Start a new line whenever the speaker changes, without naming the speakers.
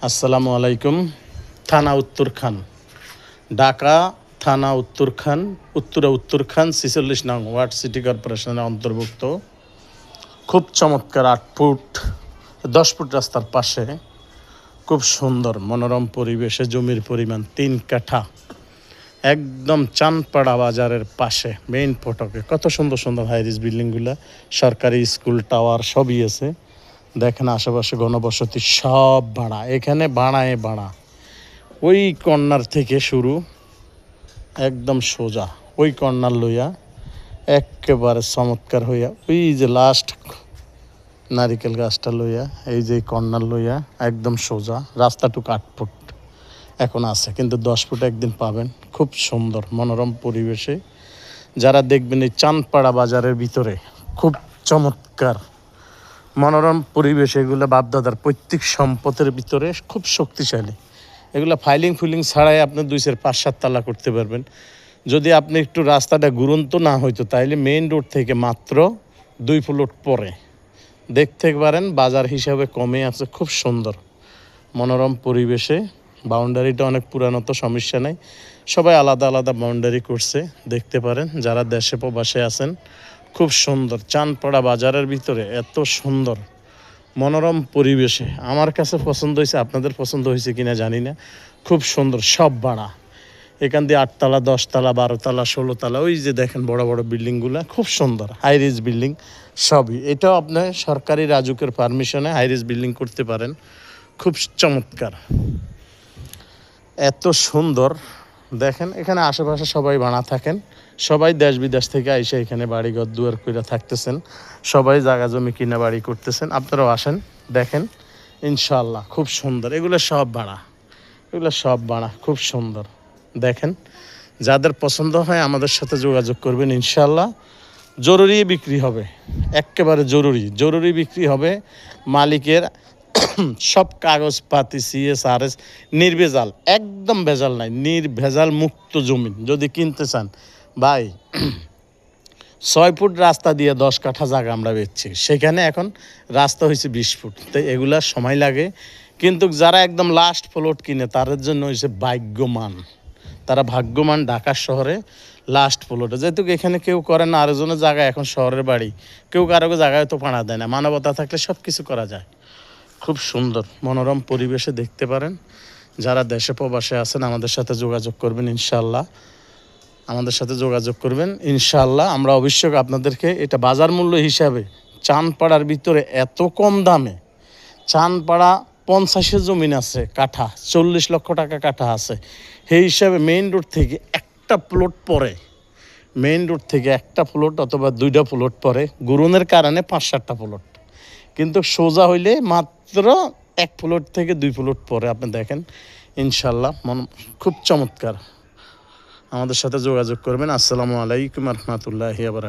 আসসালামু আলাইকুম। থানা উত্তরখান, ঢাকা থানা উত্তরখান, উত্তরখান 46 নং ওয়ার্ড সিটি কর্পোরেশনের অন্তর্ভুক্ত। খুব চমৎকার 8 ফুট 10 ফুট রাস্তার পাশে খুব সুন্দর মনোরম পরিবেশে জমির পরিমাণ 3 কাঠা, একদম চানপাড়া বাজারের পাশে মেইন ফটকে। কত সুন্দর সুন্দর হাইরিজ বিল্ডিংগুলো, সরকারি স্কুল টাওয়ার সবই আছে। দেখেন আশেপাশে ঘনবসতি সব ভাড়া, এখানে ভাড়ায় ভাড়া। ওই কর্নার থেকে শুরু, একদম সোজা ওই কর্নার লইয়া একেবারে চমৎকার হইয়া ওই যে লাস্ট নারিকেল গাছটা লইয়া এই যে কর্নার লইয়া একদম সোজা রাস্তাটুকু 8 ফুট এখন আছে, কিন্তু 10 ফুট একদিন পাবেন। খুব সুন্দর মনোরম পরিবেশে যারা দেখবেন এই চাঁদপাড়া বাজারের ভিতরে খুব চমৎকার মনোরম পরিবেশ। এগুলো বাপদাদার পৈতৃক সম্পদের ভিতরে খুব শক্তিশালী। এগুলো ফাইলিং ছাড়াই আপনি 2-4-5-7 তালা করতে পারবেন। যদি আপনি একটু রাস্তাটা ঘুরন্ত না হইতো তাইলে মেইন রোড থেকে মাত্র 2 প্লট পরে দেখতে পারেন। বাজার হিসাবে কমে আছে, খুব সুন্দর মনোরম পরিবেশে। বাউন্ডারিটা অনেক পুরানো, তো সমস্যা নেই, সবাই আলাদা আলাদা বাউন্ডারি করছে, দেখতে পারেন। যারা দেশে প্রবাসে আছেন, খুব সুন্দর চাঁদপাড়া বাজারের ভিতরে এত সুন্দর মনোরম পরিবেশে আমার কাছে পছন্দ হয়েছে। আপনাদের পছন্দ হয়েছে কিনা জানি না। খুব সুন্দর, সব ভাড়া। এখান দিয়ে 8 তালা 10 তালা 12 তালা 16 তালা, ওই যে দেখেন বড় বড় বিল্ডিংগুলো খুব সুন্দর হাইরিজ বিল্ডিং সবই। এটাও আপনি সরকারি রাজুকের পারমিশনে হাইরিজ বিল্ডিং করতে পারেন। খুব চমৎকার, এত সুন্দর। দেখেন এখানে আশেপাশে সবাই ভাড়া থাকেন, সবাই দেশ বিদেশ থেকে আইসা এখানে বাড়িঘর দুয়ার করে থাকতেছেন, সবাই জায়গা জমি কিনে বাড়ি করতেছেন। আপনারাও আসেন, দেখেন ইনশাল্লাহ খুব সুন্দর। এগুলো সব ভাড়া, এগুলো সব ভাড়া, খুব সুন্দর। দেখেন যাদের পছন্দ হয় আমাদের সাথে যোগাযোগ করবেন, ইনশাল্লাহ জরুরি বিক্রি হবে, একেবারে জরুরি বিক্রি হবে। মালিকের সব কাগজপাতি CSRS নির্ভেজাল, একদম ভেজাল নাই, নির্ভেজাল মুক্ত জমি। যদি কিনতে চান ভাই 6 ফুট রাস্তা দিয়ে 10 কাঠা জায়গা আমরা বেচছি, সেখানে এখন রাস্তা হয়েছে 20 ফুট। তো এগুলা সময় লাগে, কিন্তু যারা একদম লাস্ট প্লট কিনে তাদের জন্য হয়েছে ভাগ্যমান, তারা ভাগ্যবান। ঢাকা শহরে লাস্ট প্লটে যেহেতু এখানে কেউ করে না, আরেকজনের জায়গায় এখন শহরের বাড়ি, কেউ কারো জায়গায় তো পাড়া দেয় না। মানবতা থাকলে সব কিছু করা যায়। খুব সুন্দর মনোরম পরিবেশে দেখতে পারেন। যারা দেশে প্রবাসে আছেন আমাদের সাথে যোগাযোগ করবেন, ইনশাল্লাহ আমাদের সাথে যোগাযোগ করবেন, ইনশাল্লাহ আমরা অবশ্যই আপনাদেরকে এটা বাজার মূল্য হিসাবে চাঁদপাড়ার ভিতরে এত কম দামে। চাঁদপাড়া 50-এর জমিন আছে কাঠা, 40 লক্ষ টাকা কাঠা আছে। সেই হিসাবে মেইন রোড থেকে একটা প্লট পরে, মেইন রোড থেকে একটা প্লট অথবা 2টা প্লট পরে, গুরুনের কারণে 5-7টা প্লট, কিন্তু সোজা হইলে মাত্র 1 প্লট থেকে 2 প্লট পরে। আপনি দেখেন ইনশাল্লাহ খুব চমৎকার। আমাদের সাথে যোগাযোগ করবেন। আসসালামু আলাইকুম রহমতুল্লাহি ওয়া বারাকাতুহু।